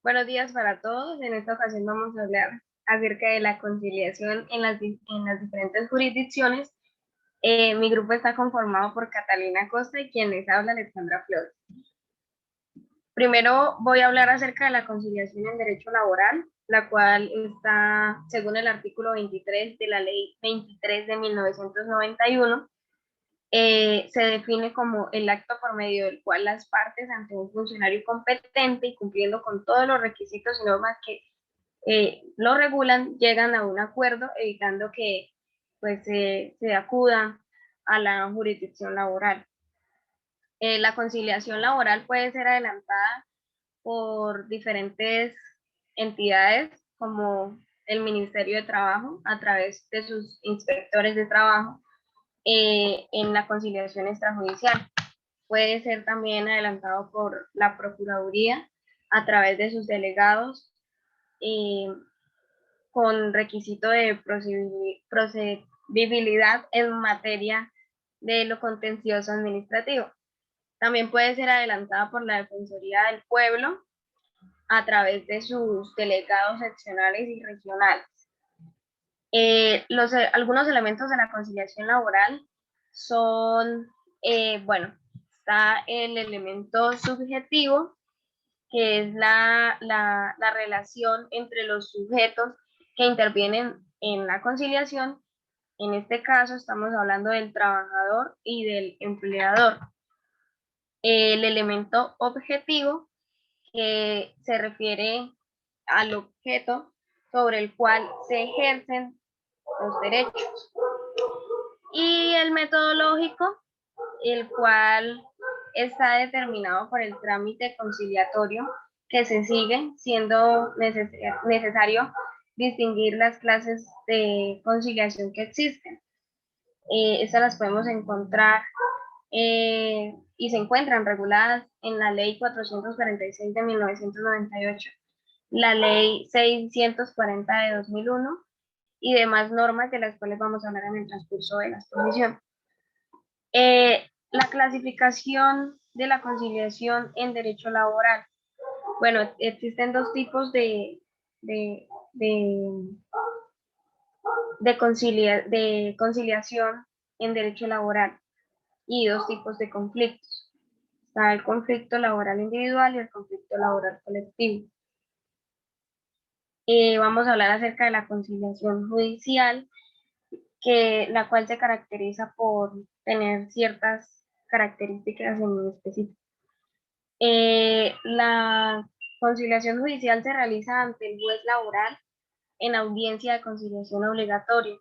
Buenos días para todos. En esta ocasión vamos a hablar acerca de la conciliación en las diferentes jurisdicciones. Mi grupo está conformado por Catalina Costa y quien les habla, Alexandra Flores. Primero voy a hablar acerca de la conciliación en derecho laboral, la cual está, según el artículo 23 de la ley 23 de 1991, se define como el acto por medio del cual las partes ante un funcionario competente y cumpliendo con todos los requisitos y normas que lo regulan, llegan a un acuerdo evitando que pues se acuda a la jurisdicción laboral. La conciliación laboral puede ser adelantada por diferentes entidades como el Ministerio de Trabajo a través de sus inspectores de trabajo en la conciliación extrajudicial. Puede ser también adelantado por la Procuraduría a través de sus delegados eh, con requisito de procedibilidad en materia de lo contencioso administrativo. También puede ser adelantada por la Defensoría del Pueblo a través de sus delegados seccionales y regionales. Algunos elementos de la conciliación laboral son, bueno, está el elemento subjetivo, que es la relación entre los sujetos que intervienen en la conciliación. En este caso estamos hablando del trabajador y del empleador. El elemento objetivo, que se refiere al objeto sobre el cual se ejercen los derechos. Y el metodológico, el cual está determinado por el trámite conciliatorio que se sigue, siendo necesario distinguir las clases de conciliación que existen. Estas las podemos encontrar y se encuentran reguladas en la Ley 446 de 1998, la Ley 640 de 2001 y demás normas de las cuales vamos a hablar en el transcurso de la exposición. La clasificación de la conciliación en derecho laboral. Bueno, existen dos tipos de, de, de conciliación en derecho laboral y dos tipos de conflictos. Está el conflicto laboral individual y el conflicto laboral colectivo. Vamos a hablar acerca de la conciliación judicial, la cual se caracteriza por tener ciertas características en específico. La conciliación judicial se realiza ante el juez laboral en audiencia de conciliación obligatoria.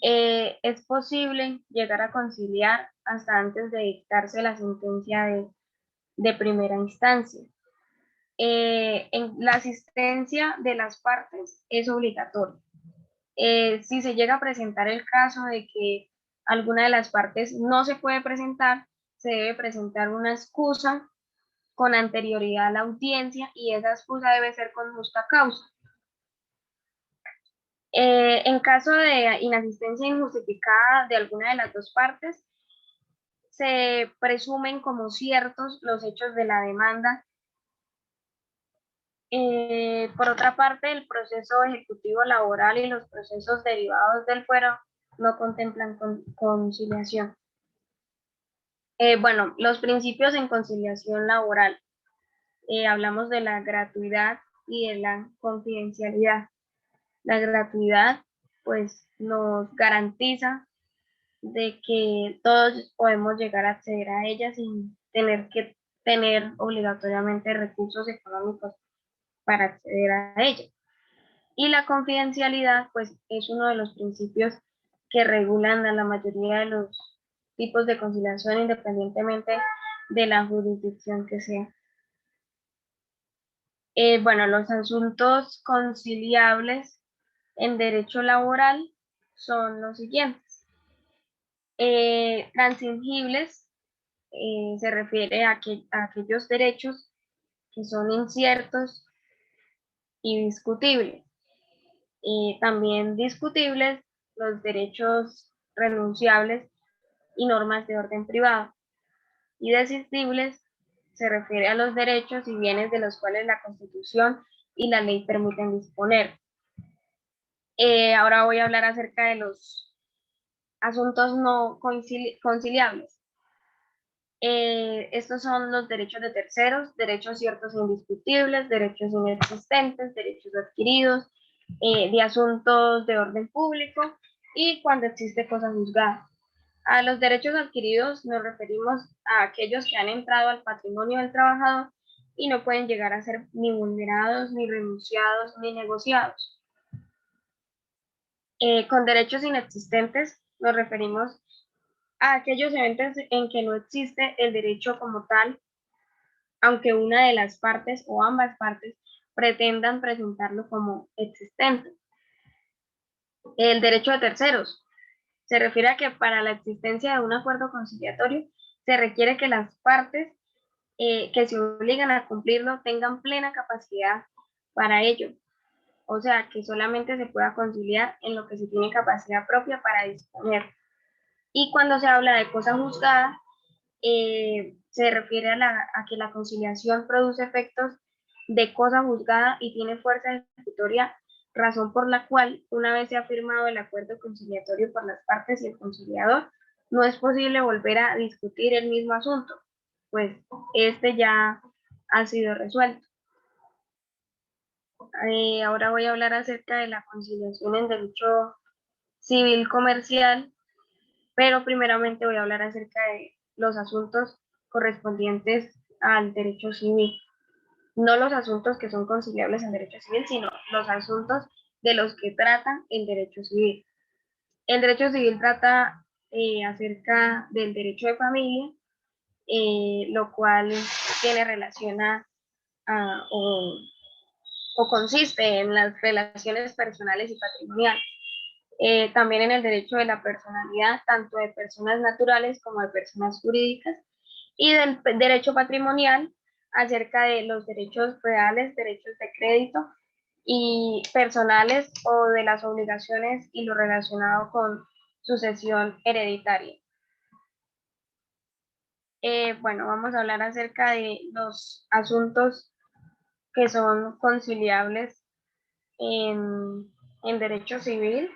Es posible llegar a conciliar hasta antes de dictarse la sentencia de primera instancia. En la asistencia de las partes es obligatoria. Si se llega a presentar el caso de que alguna de las partes no se puede presentar, se debe presentar una excusa con anterioridad a la audiencia y esa excusa debe ser con justa causa. En caso de inasistencia injustificada de alguna de las dos partes, se presumen como ciertos los hechos de la demanda. Por otra parte, el proceso ejecutivo laboral y los procesos derivados del fuero no contemplan conciliación. Bueno, los principios en conciliación laboral. Hablamos de la gratuidad y de la confidencialidad. La gratuidad, pues, nos garantiza de que todos podemos llegar a acceder a ella sin tener que tener obligatoriamente recursos económicos para acceder a ella. Y la confidencialidad, pues, es uno de los principios que regulan a la mayoría de los tipos de conciliación independientemente de la jurisdicción que sea. Bueno, los asuntos conciliables en derecho laboral son los siguientes. Transingibles se refiere a aquellos derechos que son inciertos y discutibles. También discutibles los derechos renunciables y normas de orden privado. Y desistibles se refiere a los derechos y bienes de los cuales la Constitución y la ley permiten disponer. Ahora voy a hablar acerca de los asuntos no conciliables. Estos son los derechos de terceros, derechos ciertos e indiscutibles, derechos inexistentes, derechos adquiridos, de asuntos de orden público y cuando existe cosa juzgada. A los derechos adquiridos nos referimos a aquellos que han entrado al patrimonio del trabajador y no pueden llegar a ser ni vulnerados, ni renunciados, ni negociados. Con derechos inexistentes nos referimos a aquellos eventos en que no existe el derecho como tal, aunque una de las partes o ambas partes pretendan presentarlo como existente. El derecho de terceros se refiere a que para la existencia de un acuerdo conciliatorio se requiere que las partes que se obligan a cumplirlo tengan plena capacidad para ello. O sea, que solamente se pueda conciliar en lo que se tiene capacidad propia para disponer. Y cuando se habla de cosa juzgada, se refiere a que la conciliación produce efectos de cosa juzgada y tiene fuerza ejecutoria, razón por la cual, una vez se ha firmado el acuerdo conciliatorio por las partes y el conciliador, no es posible volver a discutir el mismo asunto, pues este ya ha sido resuelto. Ahora voy a hablar acerca de la conciliación en derecho civil comercial, pero primeramente voy a hablar acerca de los asuntos correspondientes al derecho civil. No los asuntos que son conciliables en derecho civil, sino los asuntos de los que trata el derecho civil. El derecho civil trata acerca del derecho de familia, lo cual tiene relación o consiste en las relaciones personales y patrimoniales. También en el derecho de la personalidad, tanto de personas naturales como de personas jurídicas, y del derecho patrimonial acerca de los derechos reales, derechos de crédito y personales o de las obligaciones y lo relacionado con sucesión hereditaria. Bueno, vamos a hablar acerca de los asuntos que son conciliables en derecho civil.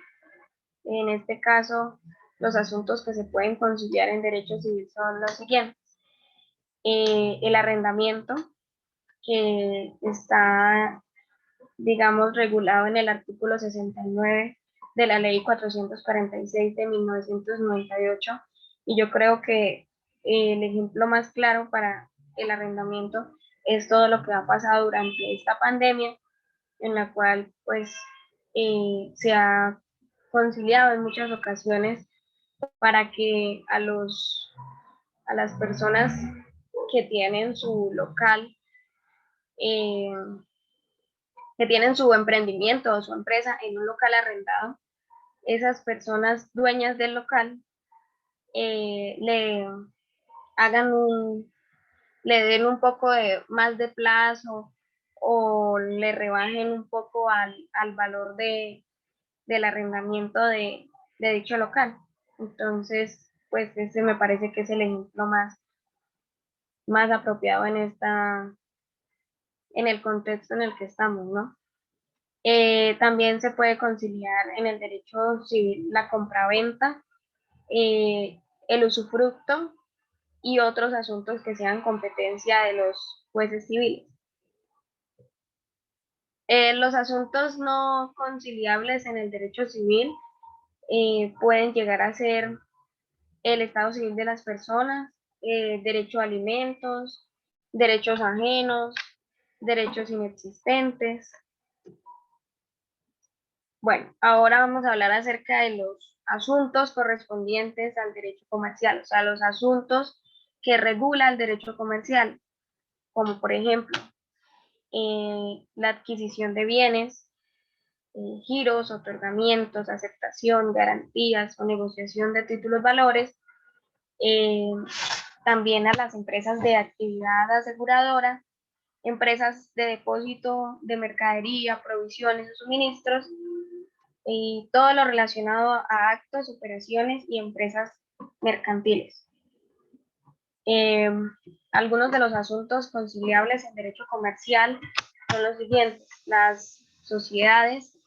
En este caso, los asuntos que se pueden conciliar en derecho civil son los siguientes. El arrendamiento, que está, digamos, regulado en el artículo 69 de la ley 446 de 1998, y yo creo que el ejemplo más claro para el arrendamiento es todo lo que ha pasado durante esta pandemia, en la cual pues se ha conciliado en muchas ocasiones para que a las personas que tienen su local, eh, que tienen su emprendimiento o su empresa en un local arrendado, esas personas dueñas del local le hagan le den un poco más de plazo o le rebajen un poco al valor del arrendamiento de dicho local. Entonces, pues ese me parece que es el ejemplo más apropiado en el contexto en el que estamos, ¿no? También se puede conciliar en el derecho civil la compraventa, el usufructo y otros asuntos que sean competencia de los jueces civiles. Los asuntos no conciliables en el derecho civil pueden llegar a ser el estado civil de las personas, derecho a alimentos, derechos ajenos, derechos inexistentes. Bueno, ahora vamos a hablar acerca de los asuntos correspondientes al derecho comercial, o sea, los asuntos que regula el derecho comercial, como por ejemplo la adquisición de bienes, giros, otorgamientos, aceptación, garantías o negociación de títulos valores, eh, también a las empresas de actividad aseguradora, empresas de depósito de mercadería, provisiones o suministros, y todo lo relacionado a actos, operaciones y empresas mercantiles. Algunos de los asuntos conciliables en derecho comercial son los siguientes: las sociedades,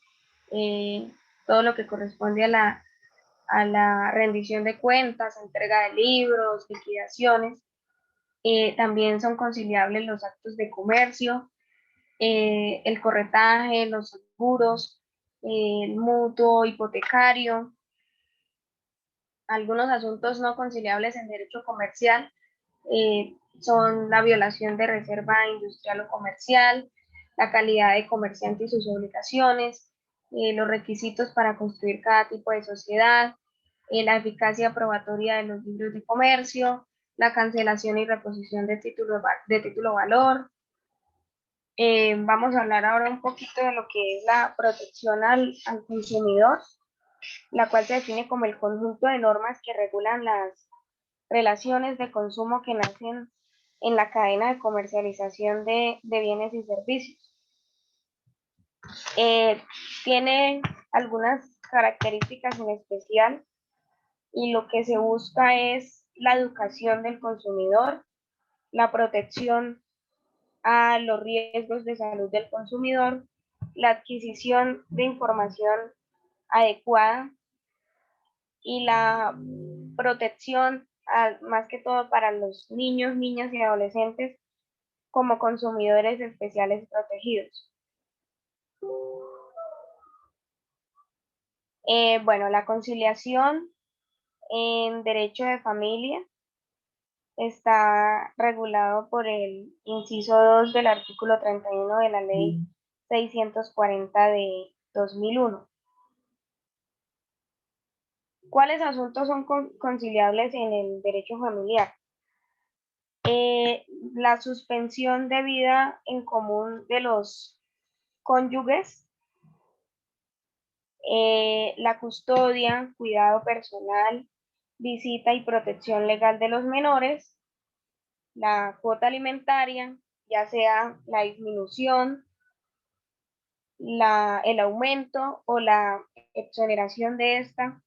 todo lo que corresponde a la rendición de cuentas, entrega de libros, liquidaciones. También son conciliables los actos de comercio, el corretaje, los seguros, el mutuo hipotecario. Algunos asuntos no conciliables en derecho comercial son la violación de reserva industrial o comercial, la calidad de comerciante y sus obligaciones, los requisitos para construir cada tipo de sociedad, la eficacia probatoria de los libros de comercio, la cancelación y reposición de título valor. Vamos a hablar ahora un poquito de lo que es la protección al consumidor, la cual se define como el conjunto de normas que regulan las relaciones de consumo que nacen en la cadena de comercialización de bienes y servicios. Tiene algunas características en especial y lo que se busca es la educación del consumidor, la protección a los riesgos de salud del consumidor, la adquisición de información adecuada y la protección, más que todo para los niños, niñas y adolescentes como consumidores especiales protegidos. Bueno, la conciliación en derecho de familia está regulado por el inciso 2 del artículo 31 de la ley 640 de 2001. ¿Cuáles asuntos son conciliables en el derecho familiar? La suspensión de vida en común de los cónyuges, la custodia, cuidado personal, visita y protección legal de los menores, la cuota alimentaria, ya sea la disminución, el aumento o la exoneración de esta,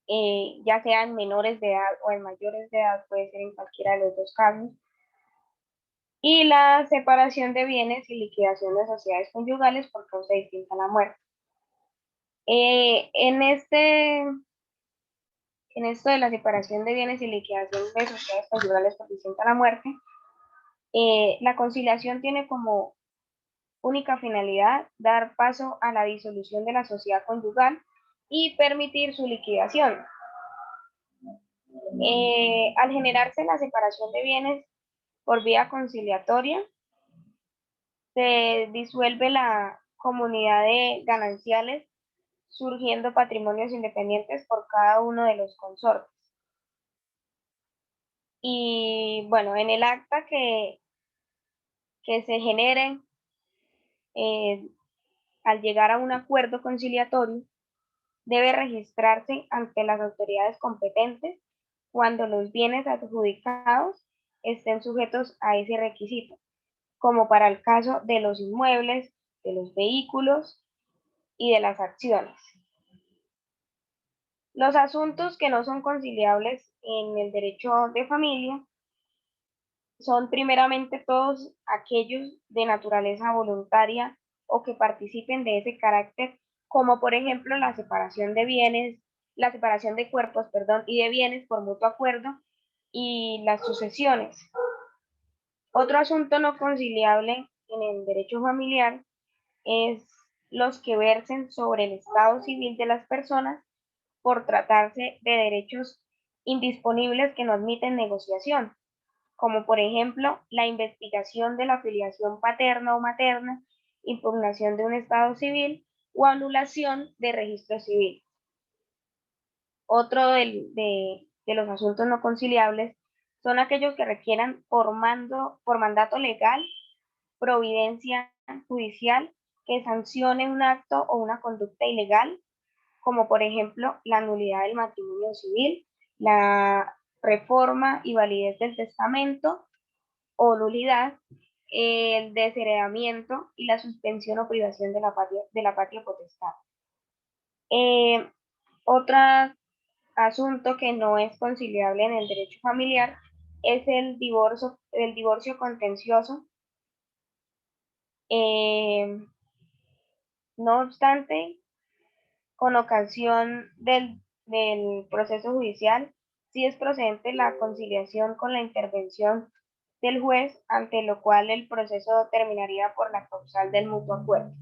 ya sea en menores de edad o en mayores de edad, puede ser en cualquiera de los dos casos, y la separación de bienes y liquidación de sociedades conyugales por causa distinta a la muerte. En esto de la separación de bienes y liquidación de sociedades conyugales por distinta a la muerte, la conciliación tiene como única finalidad dar paso a la disolución de la sociedad conyugal y permitir su liquidación. Al generarse la separación de bienes por vía conciliatoria, se disuelve la comunidad de gananciales, surgiendo patrimonios independientes por cada uno de los consortes. Y bueno, en el acta que se generen al llegar a un acuerdo conciliatorio, debe registrarse ante las autoridades competentes cuando los bienes adjudicados estén sujetos a ese requisito, como para el caso de los inmuebles, de los vehículos y de las acciones. Los asuntos que no son conciliables en el derecho de familia son primeramente todos aquellos de naturaleza voluntaria o que participen de ese carácter, como por ejemplo la separación de bienes, la separación de cuerpos, perdón, y de bienes por mutuo acuerdo y las sucesiones. Otro asunto no conciliable en el derecho familiar es los que versen sobre el estado civil de las personas por tratarse de derechos indisponibles que no admiten negociación, como por ejemplo la investigación de la filiación paterna o materna, impugnación de un estado civil o anulación de registro civil. Otro de los asuntos no conciliables son aquellos que requieran por mandato legal, providencia judicial que sancione un acto o una conducta ilegal, como por ejemplo la nulidad del matrimonio civil, la reforma y validez del testamento o nulidad, el desheredamiento y la suspensión o privación de la patria potestad. Otro asunto que no es conciliable en el derecho familiar es el divorcio contencioso. No obstante, con ocasión del proceso judicial, sí es procedente la conciliación con la intervención del juez, ante lo cual el proceso terminaría por la causal del mutuo acuerdo.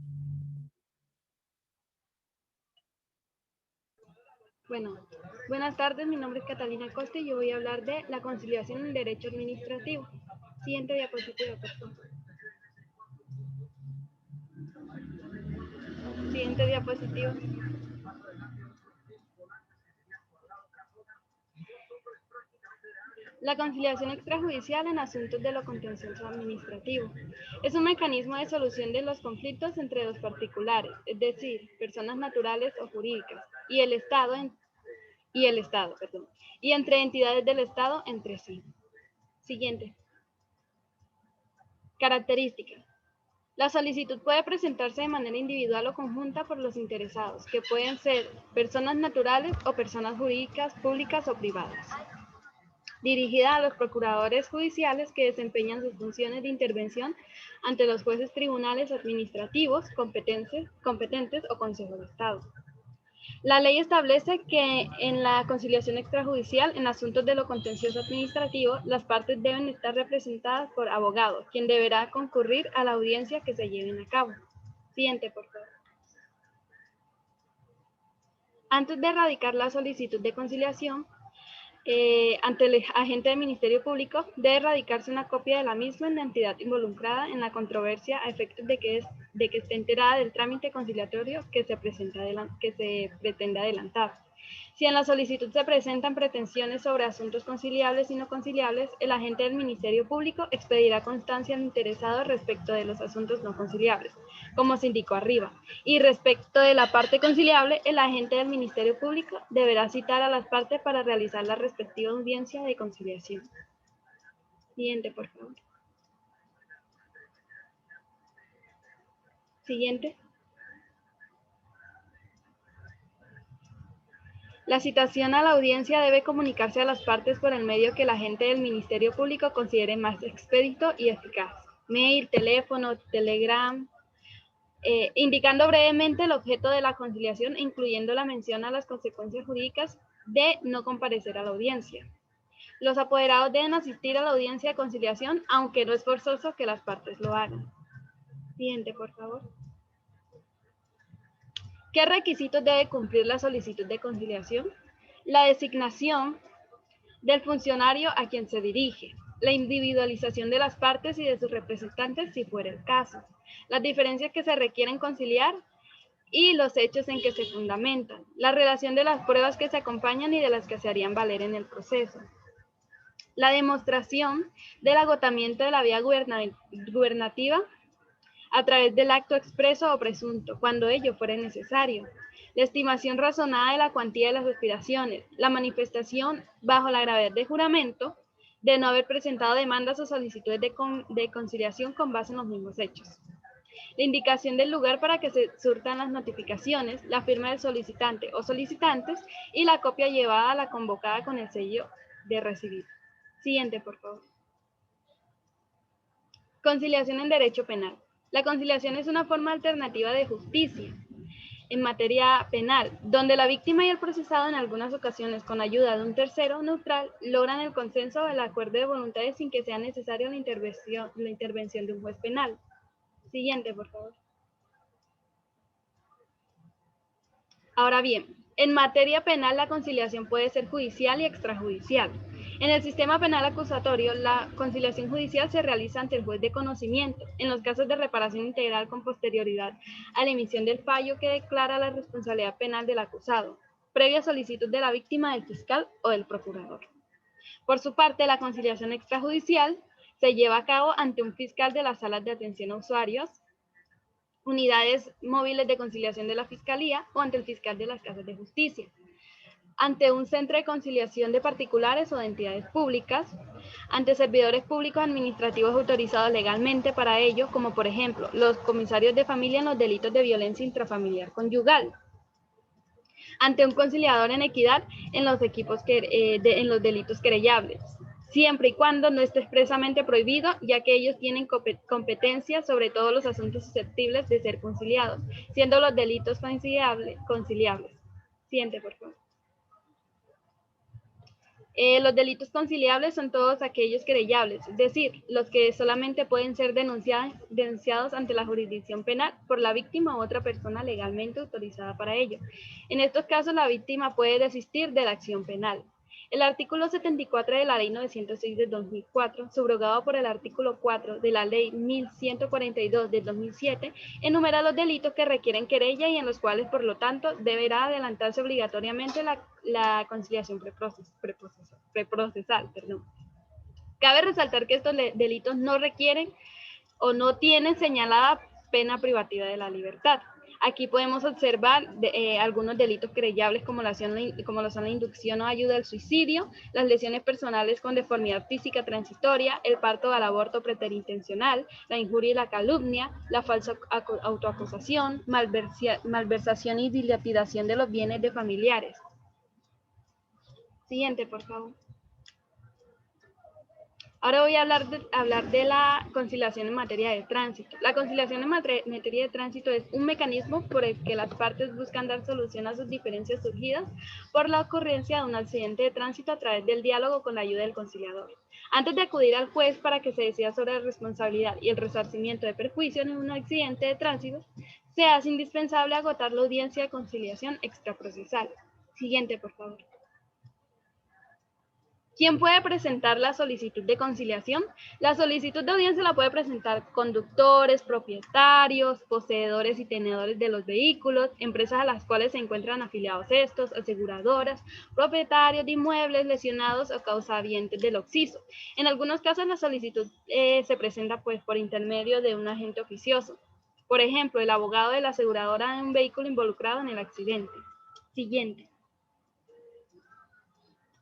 Bueno, buenas tardes, mi nombre es Catalina Costa y yo voy a hablar de la conciliación en derecho administrativo. Siguiente diapositiva, por favor. Siguiente diapositiva. La conciliación extrajudicial en asuntos de lo contencioso administrativo es un mecanismo de solución de los conflictos entre los particulares, es decir, personas naturales o jurídicas, y el Estado, y entre entidades del Estado entre sí. Siguiente. Características. La solicitud puede presentarse de manera individual o conjunta por los interesados, que pueden ser personas naturales o personas jurídicas, públicas o privadas. Dirigida a los procuradores judiciales que desempeñan sus funciones de intervención ante los jueces tribunales administrativos competentes o Consejo de Estado. La ley establece que en la conciliación extrajudicial en asuntos de lo contencioso administrativo, las partes deben estar representadas por abogado, quien deberá concurrir a la audiencia que se lleven a cabo. Siguiente, por favor. Antes de radicar la solicitud de conciliación, ante el agente del Ministerio Público, debe radicarse una copia de la misma en la entidad involucrada en la controversia a efectos de que esté enterada del trámite conciliatorio que se pretende adelantar. Si en la solicitud se presentan pretensiones sobre asuntos conciliables y no conciliables, el agente del Ministerio Público expedirá constancia al interesado respecto de los asuntos no conciliables, como se indicó arriba. Y respecto de la parte conciliable, el agente del Ministerio Público deberá citar a las partes para realizar la respectiva audiencia de conciliación. Siguiente, por favor. Siguiente. La citación a la audiencia debe comunicarse a las partes por el medio que el agente del Ministerio Público considere más expedito y eficaz. Mail, teléfono, telegram, indicando brevemente el objeto de la conciliación e incluyendo la mención a las consecuencias jurídicas de no comparecer a la audiencia. Los apoderados deben asistir a la audiencia de conciliación, aunque no es forzoso que las partes lo hagan. Siguiente, por favor. ¿Qué requisitos debe cumplir la solicitud de conciliación? La designación del funcionario a quien se dirige, la individualización de las partes y de sus representantes si fuera el caso, las diferencias que se requieren conciliar y los hechos en que se fundamentan, la relación de las pruebas que se acompañan y de las que se harían valer en el proceso, la demostración del agotamiento de la vía gubernativa a través del acto expreso o presunto, cuando ello fuera necesario, la estimación razonada de la cuantía de las aspiraciones, la manifestación bajo la gravedad de juramento de no haber presentado demandas o solicitudes de conciliación con base en los mismos hechos, la indicación del lugar para que se surtan las notificaciones, la firma del solicitante o solicitantes y la copia llevada a la convocada con el sello de recibido. Siguiente, por favor. Conciliación en derecho penal. La conciliación es una forma alternativa de justicia en materia penal, donde la víctima y el procesado en algunas ocasiones, con ayuda de un tercero neutral, logran el consenso o el acuerdo de voluntades sin que sea necesaria la intervención de un juez penal. Siguiente, por favor. Ahora bien, en materia penal la conciliación puede ser judicial y extrajudicial. En el sistema penal acusatorio, la conciliación judicial se realiza ante el juez de conocimiento, en los casos de reparación integral con posterioridad a la emisión del fallo que declara la responsabilidad penal del acusado, previa solicitud de la víctima, del fiscal o del procurador. Por su parte, la conciliación extrajudicial se lleva a cabo ante un fiscal de las salas de atención a usuarios, unidades móviles de conciliación de la Fiscalía o ante el fiscal de las casas de justicia, ante un centro de conciliación de particulares o de entidades públicas, ante servidores públicos administrativos autorizados legalmente para ello, como por ejemplo los comisarios de familia en los delitos de violencia intrafamiliar conyugal, ante un conciliador en equidad en los delitos querellables. siempre y cuando no esté expresamente prohibido, ya que ellos tienen competencia sobre todos los asuntos susceptibles de ser conciliados, siendo los delitos conciliables. Siguiente, por favor. Los delitos conciliables son todos aquellos querellables, es decir, los que solamente pueden ser denunciados ante la jurisdicción penal por la víctima u otra persona legalmente autorizada para ello. En estos casos, la víctima puede desistir de la acción penal. El artículo 74 de la Ley 906 de 2004, subrogado por el artículo 4 de la Ley 1142 de 2007, enumera los delitos que requieren querella y en los cuales, por lo tanto, deberá adelantarse obligatoriamente la conciliación preprocesal. Cabe resaltar que estos delitos no requieren o no tienen señalada pena privativa de la libertad. Aquí podemos observar algunos delitos querellables como lo son la inducción o ayuda al suicidio, las lesiones personales con deformidad física transitoria, el parto al aborto preterintencional, la injuria y la calumnia, la falsa autoacusación, malversación y dilapidación de los bienes de familiares. Siguiente, por favor. Ahora voy a hablar de la conciliación en materia de tránsito. La conciliación en materia de tránsito es un mecanismo por el que las partes buscan dar solución a sus diferencias surgidas por la ocurrencia de un accidente de tránsito a través del diálogo con la ayuda del conciliador. Antes de acudir al juez para que se decida sobre la responsabilidad y el resarcimiento de perjuicios en un accidente de tránsito, se hace indispensable agotar la audiencia de conciliación extraprocesal. Siguiente, por favor. ¿Quién puede presentar la solicitud de conciliación? La solicitud de audiencia la puede presentar conductores, propietarios, poseedores y tenedores de los vehículos, empresas a las cuales se encuentran afiliados estos, aseguradoras, propietarios de inmuebles lesionados o causavientes del occiso. En algunos casos la solicitud se presenta por intermedio de un agente oficioso. Por ejemplo, el abogado de la aseguradora de un vehículo involucrado en el accidente. Siguiente.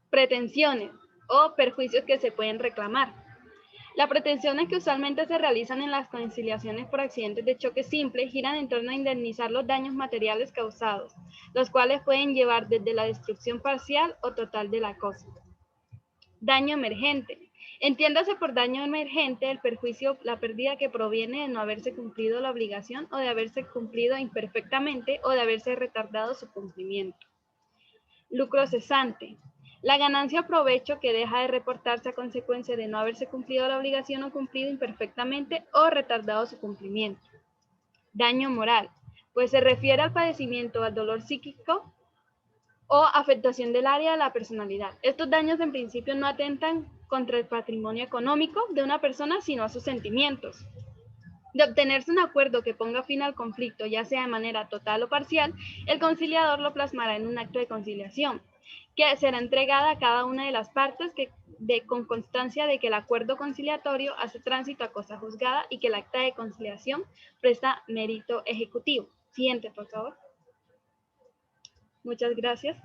Pretensiones o perjuicios que se pueden reclamar. Las pretensiones que usualmente se realizan en las conciliaciones por accidentes de choque simple giran en torno a indemnizar los daños materiales causados, los cuales pueden llevar desde la destrucción parcial o total de la cosa. Daño emergente. Entiéndase por daño emergente el perjuicio, la pérdida que proviene de no haberse cumplido la obligación o de haberse cumplido imperfectamente o de haberse retardado su cumplimiento. Lucro cesante. La ganancia o provecho que deja de reportarse a consecuencia de no haberse cumplido la obligación o cumplido imperfectamente o retardado su cumplimiento. Daño moral, pues se refiere al padecimiento, al dolor psíquico o afectación del área de la personalidad. Estos daños en principio no atentan contra el patrimonio económico de una persona, sino a sus sentimientos. De obtenerse un acuerdo que ponga fin al conflicto, ya sea de manera total o parcial, el conciliador lo plasmará en un acto de conciliación, que será entregada a cada una de las partes con constancia de que el acuerdo conciliatorio hace tránsito a cosa juzgada y que el acta de conciliación presta mérito ejecutivo. Siguiente, por favor. Muchas gracias.